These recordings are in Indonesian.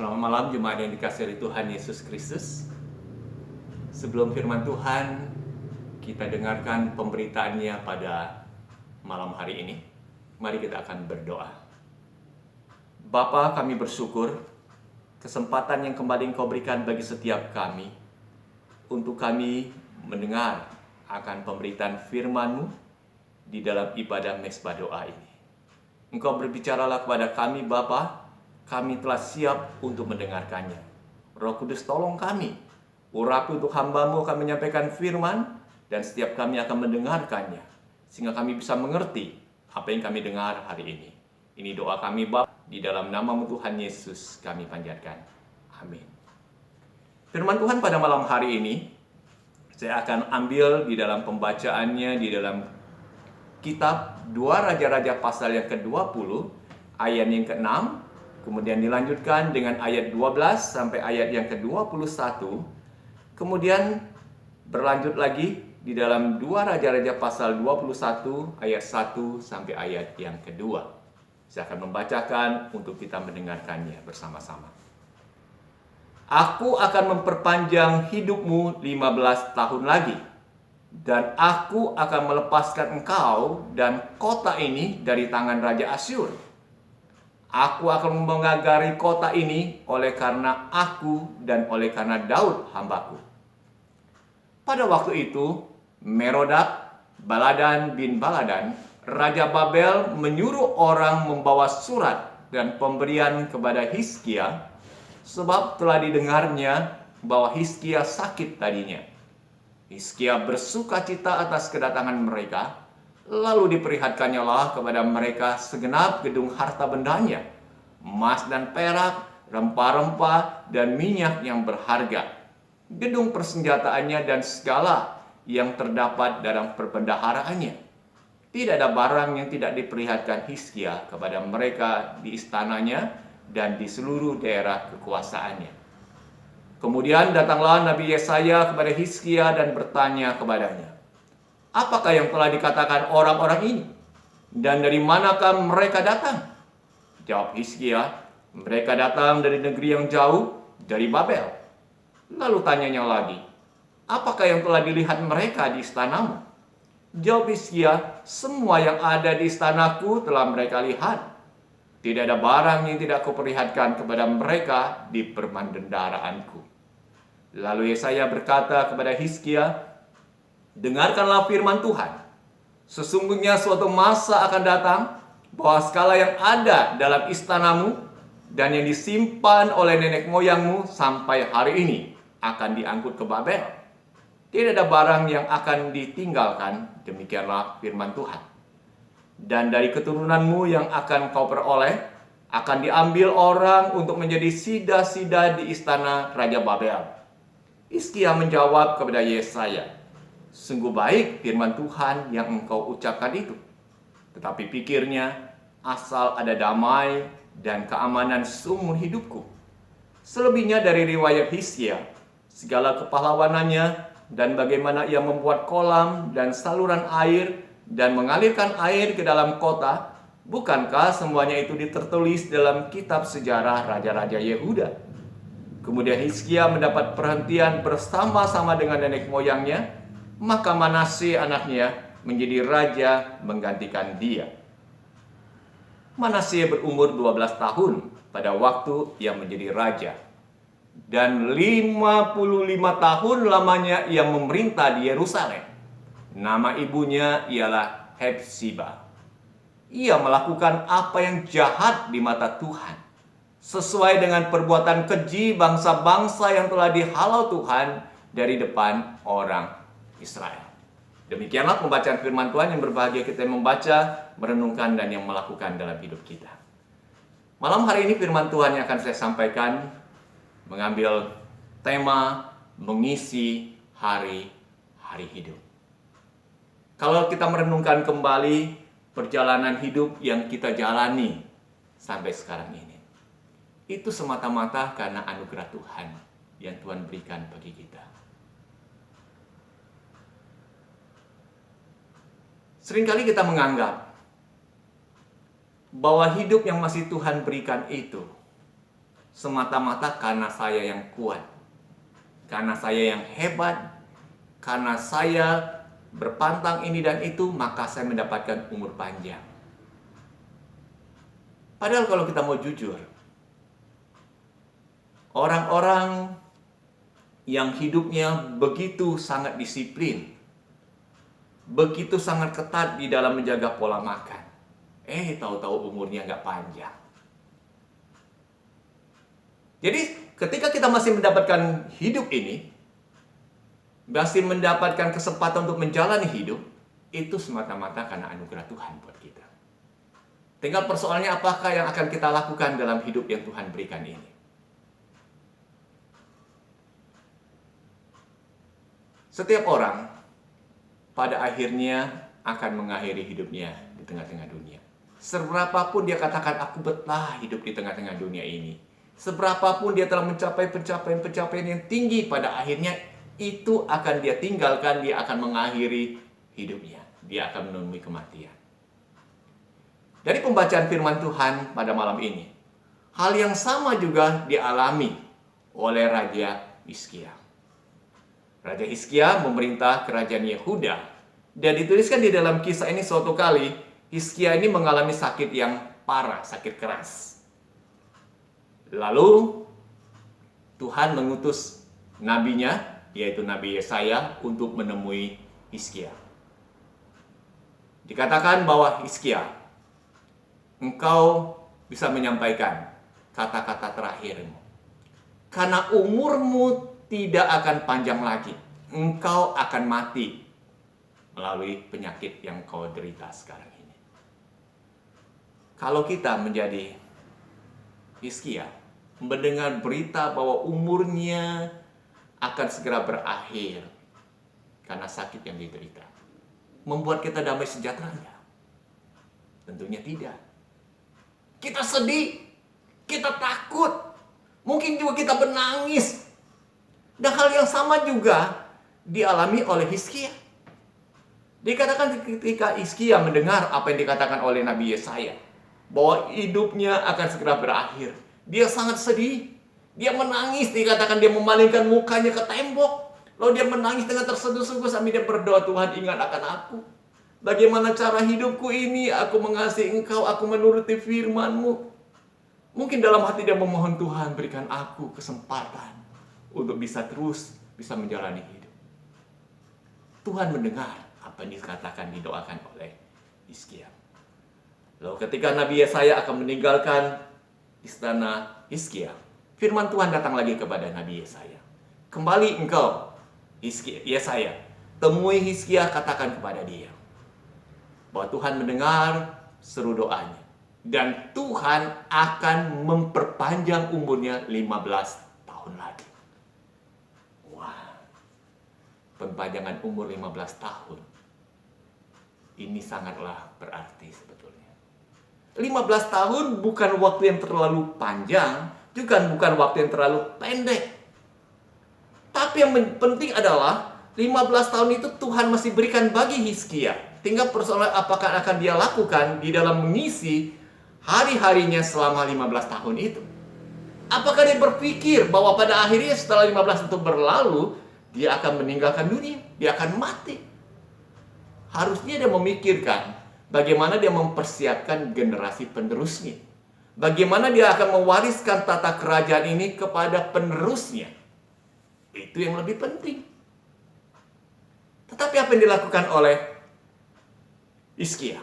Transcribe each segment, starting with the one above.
Selamat malam jemaat yang dikasihi oleh Tuhan Yesus Kristus. Sebelum firman Tuhan kita dengarkan pemberitaannya pada malam hari ini, mari kita akan berdoa. Bapa, kami bersyukur kesempatan yang kembali Engkau berikan bagi setiap kami untuk kami mendengar akan pemberitaan firman-Mu di dalam ibadah mesbah doa ini. Engkau berbicaralah kepada kami, Bapa. Kami telah siap untuk mendengarkannya. Roh Kudus tolong kami. Urapi untuk hamba-Mu akan menyampaikan firman, dan setiap kami akan mendengarkannya. Sehingga kami bisa mengerti apa yang kami dengar hari ini. Ini doa kami, Bapa, di dalam nama-Mu Tuhan Yesus kami panjatkan. Amin. Firman Tuhan pada malam hari ini, saya akan ambil di dalam pembacaannya di dalam kitab 2 Raja-Raja pasal yang ke-20, ayat yang ke-6, kemudian dilanjutkan dengan ayat 12 sampai ayat yang ke-21. Kemudian berlanjut lagi di dalam 2 Raja-Raja pasal 21 ayat 1 sampai ayat yang kedua. Saya akan membacakan untuk kita mendengarkannya bersama-sama. Aku akan memperpanjang hidupmu 15 tahun lagi, dan aku akan melepaskan engkau dan kota ini dari tangan Raja Asyur. Aku akan mengagari kota ini oleh karena aku dan oleh karena Daud hambaku. Pada waktu itu, Merodak Baladan bin Baladan, Raja Babel, menyuruh orang membawa surat dan pemberian kepada Hizkia, sebab telah didengarnya bahwa Hizkia sakit tadinya. Hizkia bersuka cita atas kedatangan mereka, lalu diperlihatkannya kepada mereka segenap gedung harta bendanya, emas dan perak, rempah-rempah, dan minyak yang berharga, gedung persenjataannya, dan segala yang terdapat dalam perbendaharaannya. Tidak ada barang yang tidak diperlihatkan Hizkia kepada mereka di istananya dan di seluruh daerah kekuasaannya. Kemudian datanglah Nabi Yesaya kepada Hizkia dan bertanya kepadanya, apakah yang telah dikatakan orang-orang ini? Dan dari manakah mereka datang? Jawab Hizkia, mereka datang dari negeri yang jauh, dari Babel. Lalu tanyanya lagi, apakah yang telah dilihat mereka di istanamu? Jawab Hizkia, semua yang ada di istanaku telah mereka lihat. Tidak ada barang yang tidak kuperlihatkan kepada mereka di permandendaraanku. Lalu Yesaya berkata kepada Hizkia, dengarkanlah firman Tuhan. Sesungguhnya suatu masa akan datang bahwa segala yang ada dalam istanamu dan yang disimpan oleh nenek moyangmu sampai hari ini akan diangkut ke Babel. Tidak ada barang yang akan ditinggalkan, demikianlah firman Tuhan. Dan dari keturunanmu yang akan kau peroleh akan diambil orang untuk menjadi sida-sida di istana Raja Babel. Hizkia menjawab kepada Yesaya, sungguh baik firman Tuhan yang engkau ucapkan itu. Tetapi pikirnya, asal ada damai dan keamanan seumur hidupku. Selebihnya dari riwayat Hizkia, segala kepahlawanannya dan bagaimana ia membuat kolam dan saluran air dan mengalirkan air ke dalam kota, bukankah semuanya itu tertulis dalam kitab sejarah Raja-Raja Yehuda? Kemudian Hizkia mendapat perhentian bersama-sama dengan nenek moyangnya, maka Manasye anaknya menjadi raja menggantikan dia. Manasye berumur 12 tahun pada waktu ia menjadi raja. Dan 55 tahun lamanya ia memerintah di Yerusalem. Nama ibunya ialah Hepzibah. Ia melakukan apa yang jahat di mata Tuhan, sesuai dengan perbuatan keji bangsa-bangsa yang telah dihalau Tuhan dari depan orang Israel. Demikianlah pembacaan firman Tuhan yang berbahagia kita yang membaca, merenungkan, dan yang melakukan dalam hidup kita. Malam hari ini firman Tuhan yang akan saya sampaikan mengambil tema mengisi hari-hari hidup. Kalau kita merenungkan kembali perjalanan hidup yang kita jalani sampai sekarang ini, itu semata-mata karena anugerah Tuhan yang Tuhan berikan bagi kita. Seringkali kita menganggap bahwa hidup yang masih Tuhan berikan itu semata-mata karena saya yang kuat, karena saya yang hebat, karena saya berpantang ini dan itu, maka saya mendapatkan umur panjang. Padahal kalau kita mau jujur, orang-orang yang hidupnya begitu sangat disiplin, begitu sangat ketat di dalam menjaga pola makan, tahu-tahu umurnya nggak panjang. Jadi ketika kita masih mendapatkan hidup ini, masih mendapatkan kesempatan untuk menjalani hidup, itu semata-mata karena anugerah Tuhan buat kita. Tinggal persoalannya apakah yang akan kita lakukan dalam hidup yang Tuhan berikan ini. Setiap orang pada akhirnya akan mengakhiri hidupnya di tengah-tengah dunia. Seberapapun dia katakan, aku betah hidup di tengah-tengah dunia ini. Seberapapun dia telah mencapai pencapaian-pencapaian yang tinggi, pada akhirnya itu akan dia tinggalkan, dia akan mengakhiri hidupnya. Dia akan menemui kematian. Dari pembacaan firman Tuhan pada malam ini, hal yang sama juga dialami oleh Raja Hizkia. Raja Hizkia memerintah kerajaan Yehuda. Dan dituliskan di dalam kisah ini suatu kali, Hizkia ini mengalami sakit yang parah, sakit keras. Lalu Tuhan mengutus nabinya, yaitu Nabi Yesaya, untuk menemui Hizkia. Dikatakan bahwa Hizkia, engkau bisa menyampaikan kata-kata terakhirmu. Karena umurmu tidak akan panjang lagi. Engkau akan mati melalui penyakit yang kau derita sekarang ini. Kalau kita menjadi Hizkia, mendengar berita bahwa umurnya akan segera berakhir karena sakit yang diderita, membuat kita damai sejahtera enggak? Tentunya tidak. Kita sedih, kita takut, mungkin juga kita menangis. Dan hal yang sama juga dialami oleh Hizkia. Dikatakan ketika Hizkia mendengar apa yang dikatakan oleh Nabi Yesaya, bahwa hidupnya akan segera berakhir, dia sangat sedih. Dia menangis, dikatakan dia memalingkan mukanya ke tembok. Lalu dia menangis dengan terseduh-seduh sambil dia berdoa, Tuhan ingat akan aku. Bagaimana cara hidupku ini, aku mengasihi Engkau, aku menuruti firman-Mu. Mungkin dalam hati dia memohon, Tuhan berikan aku kesempatan untuk bisa menjalani hidup. Tuhan mendengar apa yang dikatakan, didoakan oleh Hizkia. Lalu ketika Nabi Yesaya akan meninggalkan istana Hizkia, firman Tuhan datang lagi kepada Nabi Yesaya. Kembali engkau, Yesaya, temui Hizkia, katakan kepada dia bahwa Tuhan mendengar seru doanya. Dan Tuhan akan memperpanjang umurnya 15 tahun lagi. Wah, perpanjangan umur 15 tahun. Ini sangatlah berarti sebetulnya. 15 tahun bukan waktu yang terlalu panjang, juga bukan waktu yang terlalu pendek. Tapi yang penting adalah 15 tahun itu Tuhan masih berikan bagi Hizkia. Tinggal persoalan apakah akan dia lakukan di dalam mengisi hari-harinya selama 15 tahun itu. Apakah dia berpikir bahwa pada akhirnya setelah 15 itu berlalu, dia akan meninggalkan dunia, dia akan mati. Harusnya dia memikirkan bagaimana dia mempersiapkan generasi penerusnya. Bagaimana dia akan mewariskan tata kerajaan ini kepada penerusnya. Itu yang lebih penting. Tetapi apa yang dilakukan oleh Hizkia?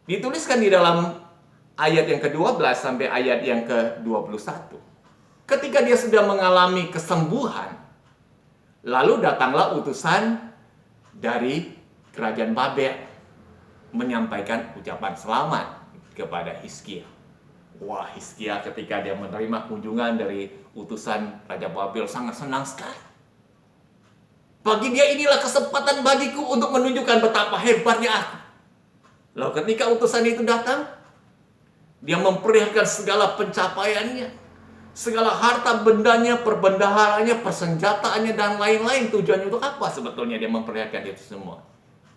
Dituliskan di dalam ayat yang ke-12 sampai ayat yang ke-21. Ketika dia sudah mengalami kesembuhan, lalu datanglah utusan dari kerajaan Babel menyampaikan ucapan selamat kepada Hizkia. Wah, Hizkia ketika dia menerima kunjungan dari utusan Raja Babel sangat senang sekali. Bagi dia, inilah kesempatan bagiku untuk menunjukkan betapa hebatnya aku. Lalu ketika utusan itu datang, dia memperlihatkan segala pencapaiannya, segala harta bendanya, perbendaharanya, persenjataannya, dan lain-lain. Tujuannya untuk apa sebetulnya dia memperlihatkan itu semua?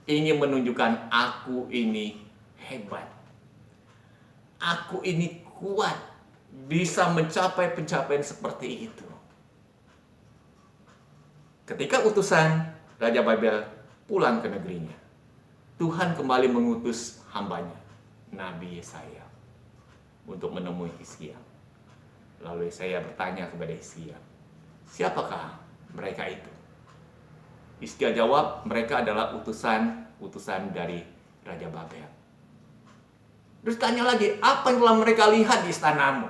Ingin menunjukkan aku ini hebat. Aku ini kuat. bisa mencapai pencapaian seperti itu? Ketika utusan Raja Babel pulang ke negerinya, Tuhan kembali mengutus hambanya, Nabi Yesaya, untuk menemui Hizkia. Lalu Yesaya bertanya kepada Hizkia, siapakah mereka itu? Hizkia jawab, mereka adalah utusan dari Raja Babel. Terus tanya lagi, apa yang telah mereka lihat di istanamu?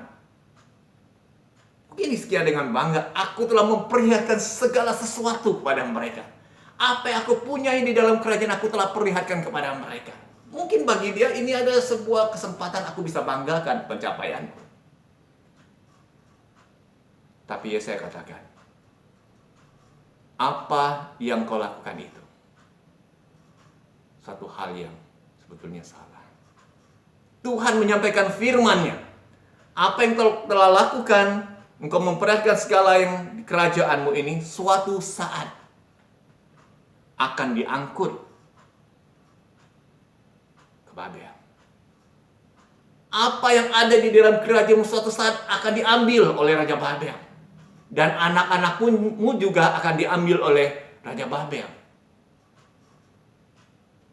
Mungkin Hizkia dengan bangga, aku telah memperlihatkan segala sesuatu kepada mereka. Apa yang aku punyai di dalam kerajaan aku telah perlihatkan kepada mereka. Mungkin bagi dia ini adalah sebuah kesempatan aku bisa banggakan pencapaianku. Tapi Yesaya katakan, apa yang kau lakukan itu satu hal yang sebetulnya salah. Tuhan menyampaikan firman-Nya. Apa yang kau telah lakukan, engkau memperlihatkan segala yang di kerajaanmu ini, suatu saat akan diangkut ke Babel. Apa yang ada di dalam kerajaanmu suatu saat akan diambil oleh Raja Babel. Dan anak-anakmu juga akan diambil oleh Raja Babel.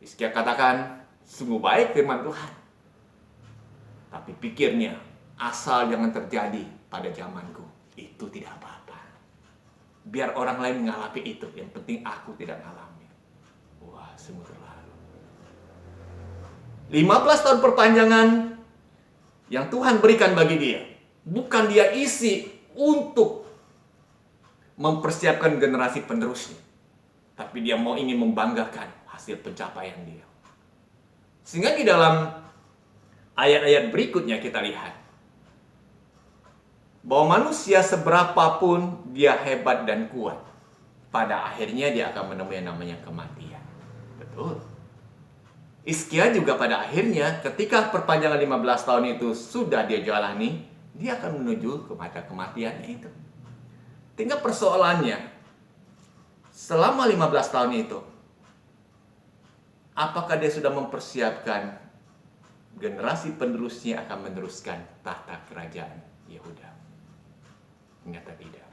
Hizkia katakan, sungguh baik firman Tuhan. Tapi pikirnya, asal jangan terjadi pada zamanku. Itu tidak apa-apa. Biar orang lain mengalami itu. Yang penting aku tidak mengalami. Wah, sungguh terlalu. 15 tahun perpanjangan yang Tuhan berikan bagi dia. Bukan dia isi untuk mempersiapkan generasi penerusnya. Tapi dia ingin membanggakan hasil pencapaian dia. Sehingga di dalam ayat-ayat berikutnya kita lihat bahwa manusia seberapapun dia hebat dan kuat, pada akhirnya dia akan menemui yang namanya kematian. Betul. Hizkia juga pada akhirnya ketika perpanjangan 15 tahun itu sudah dia jalani, dia akan menuju kepada kematian itu. Tinggal persoalannya, selama 15 tahun itu, apakah dia sudah mempersiapkan generasi penerusnya akan meneruskan tahta kerajaan Yehuda? Ternyata tidak.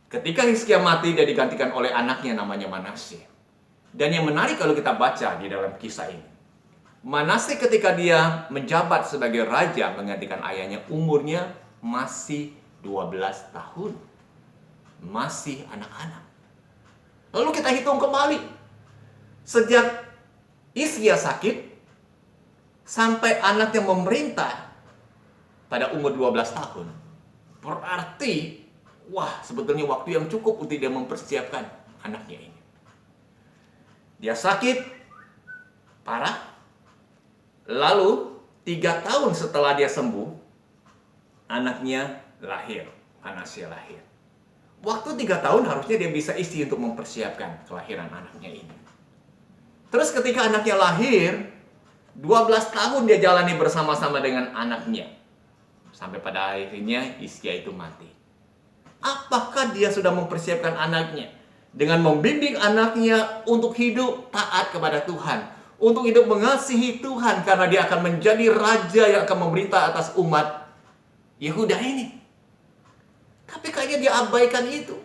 Ketika Hizkia mati, dia digantikan oleh anaknya namanya Manasye. Dan yang menarik kalau kita baca di dalam kisah ini, Manasye ketika dia menjabat sebagai raja menggantikan ayahnya, umurnya masih 12 tahun. Masih anak-anak. Lalu kita hitung kembali. Sejak Hizkia sakit, sampai anaknya memerintah pada umur 12 tahun. Berarti, wah, sebetulnya waktu yang cukup untuk dia mempersiapkan anaknya ini. Dia sakit, parah. Lalu, 3 tahun setelah dia sembuh, anaknya lahir. Manasye lahir. Waktu 3 tahun harusnya dia bisa isi untuk mempersiapkan kelahiran anaknya ini. Terus ketika anaknya lahir, 12 tahun dia jalani bersama-sama dengan anaknya. Sampai pada akhirnya Hizkia itu mati. Apakah dia sudah mempersiapkan anaknya dengan membimbing anaknya untuk hidup taat kepada Tuhan, untuk hidup mengasihi Tuhan karena dia akan menjadi raja yang akan memerintah atas umat Yehuda ini? Tapi kayaknya dia abaikan itu.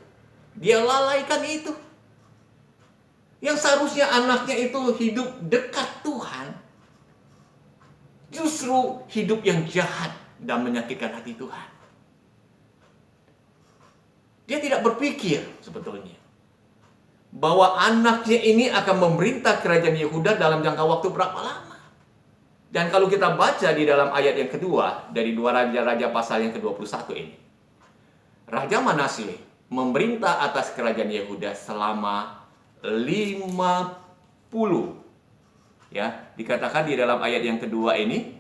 Dia lalaikan itu. Yang seharusnya anaknya itu hidup dekat Tuhan, justru hidup yang jahat dan menyakitkan hati Tuhan. Dia tidak berpikir sebetulnya bahwa anaknya ini akan memerintah kerajaan Yehuda dalam jangka waktu berapa lama. Dan kalau kita baca di dalam ayat yang kedua dari 2 Raja-Raja pasal yang ke-21 ini, Raja Manasye memerintah atas kerajaan Yehuda selama 50. Ya, dikatakan di dalam ayat yang kedua ini,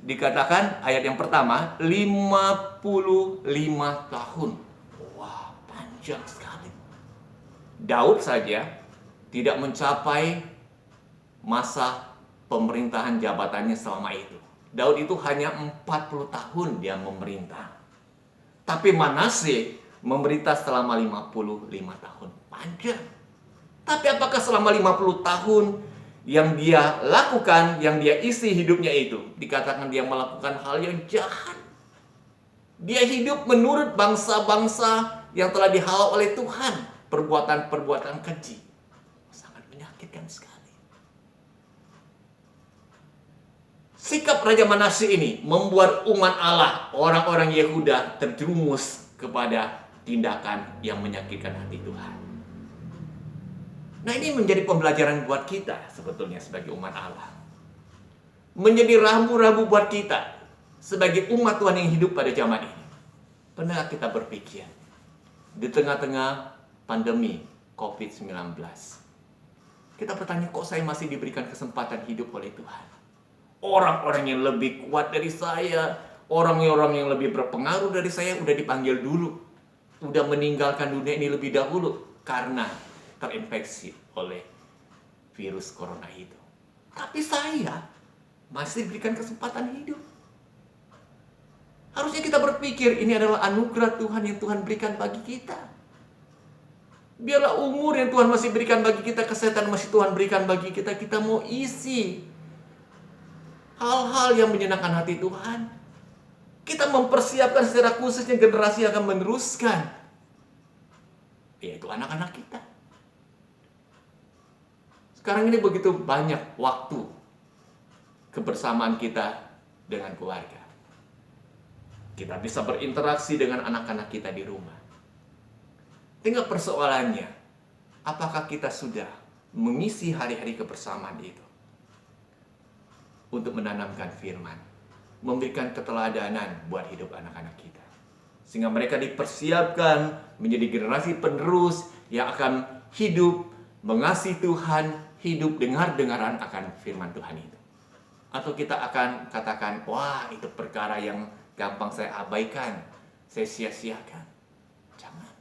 dikatakan ayat yang pertama 55 tahun. Wah, panjang sekali. Daud saja tidak mencapai masa pemerintahan jabatannya selama itu. Daud itu hanya 40 tahun dia memerintah. Tapi Manasye memerintah selama 55 tahun. Panjang. Tapi apakah selama 50 tahun yang dia lakukan, yang dia isi hidupnya itu, dikatakan dia melakukan hal yang jahat? Dia hidup menurut bangsa-bangsa yang telah dihalau oleh Tuhan. Perbuatan-perbuatan keji. Sangat menyakitkan sekali. Sikap Raja Manasye ini membuat umat Allah, orang-orang Yehuda, terjerumus kepada tindakan yang menyakitkan hati Tuhan. Nah, ini menjadi pembelajaran buat kita sebetulnya sebagai umat Allah. Menjadi rambu-rambu buat kita sebagai umat Tuhan yang hidup pada zaman ini. Pernah kita berpikir, di tengah-tengah pandemi COVID-19, kita bertanya, kok saya masih diberikan kesempatan hidup oleh Tuhan? Orang-orang yang lebih kuat dari saya, orang-orang yang lebih berpengaruh dari saya udah dipanggil dulu, udah meninggalkan dunia ini lebih dahulu karena terinfeksi oleh virus corona itu. Tapi saya masih diberikan kesempatan hidup. Harusnya kita berpikir ini adalah anugerah Tuhan yang Tuhan berikan bagi kita. Biarlah umur yang Tuhan masih berikan bagi kita, kesehatan masih Tuhan berikan bagi kita, kita mau isi hal-hal yang menyenangkan hati Tuhan. Kita mempersiapkan secara khususnya generasi yang akan meneruskan, yaitu anak-anak kita. Sekarang ini begitu banyak waktu kebersamaan kita dengan keluarga. Kita bisa berinteraksi dengan anak-anak kita di rumah. Tinggal persoalannya, apakah kita sudah mengisi hari-hari kebersamaan itu untuk menanamkan firman, memberikan keteladanan buat hidup anak-anak kita, sehingga mereka dipersiapkan menjadi generasi penerus yang akan hidup mengasihi Tuhan, hidup dengar-dengaran akan firman Tuhan itu. Atau kita akan katakan, wah itu perkara yang gampang saya abaikan, saya sia-siakan. Jangan.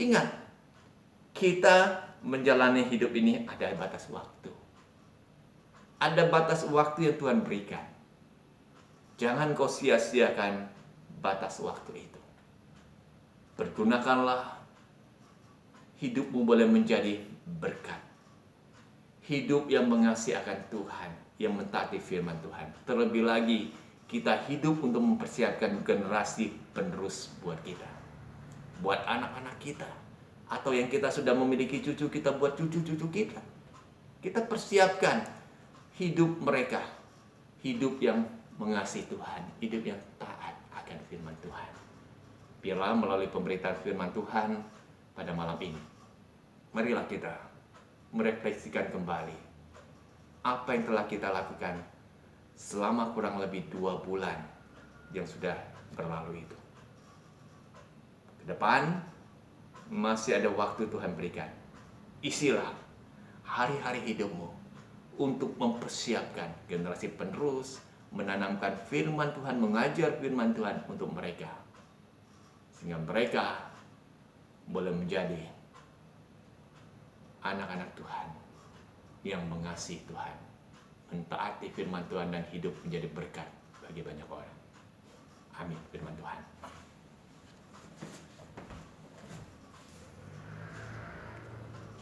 Ingat, kita menjalani hidup ini ada batas waktu. Ada batas waktu yang Tuhan berikan. Jangan kau sia-siakan batas waktu itu. Pergunakanlah, hidupmu boleh menjadi berkat. Hidup yang mengasihi akan Tuhan, yang mentaati firman Tuhan. Terlebih lagi, kita hidup untuk mempersiapkan generasi penerus buat kita. Buat anak-anak kita. Atau yang kita sudah memiliki cucu kita, buat cucu-cucu kita. Kita persiapkan hidup mereka. Hidup yang mengasihi Tuhan. Hidup yang taat akan firman Tuhan. Biarlah melalui pemberitaan firman Tuhan pada malam ini, marilah kita merefleksikan kembali apa yang telah kita lakukan selama kurang lebih 2 bulan yang sudah berlalu itu. Ke depan masih ada waktu Tuhan berikan. Isilah hari-hari hidupmu untuk mempersiapkan generasi penerus, menanamkan firman Tuhan, mengajar firman Tuhan untuk mereka, sehingga mereka boleh menjadi anak-anak Tuhan yang mengasihi Tuhan, mentaati firman Tuhan dan hidup menjadi berkat bagi banyak orang. Amin. Firman Tuhan.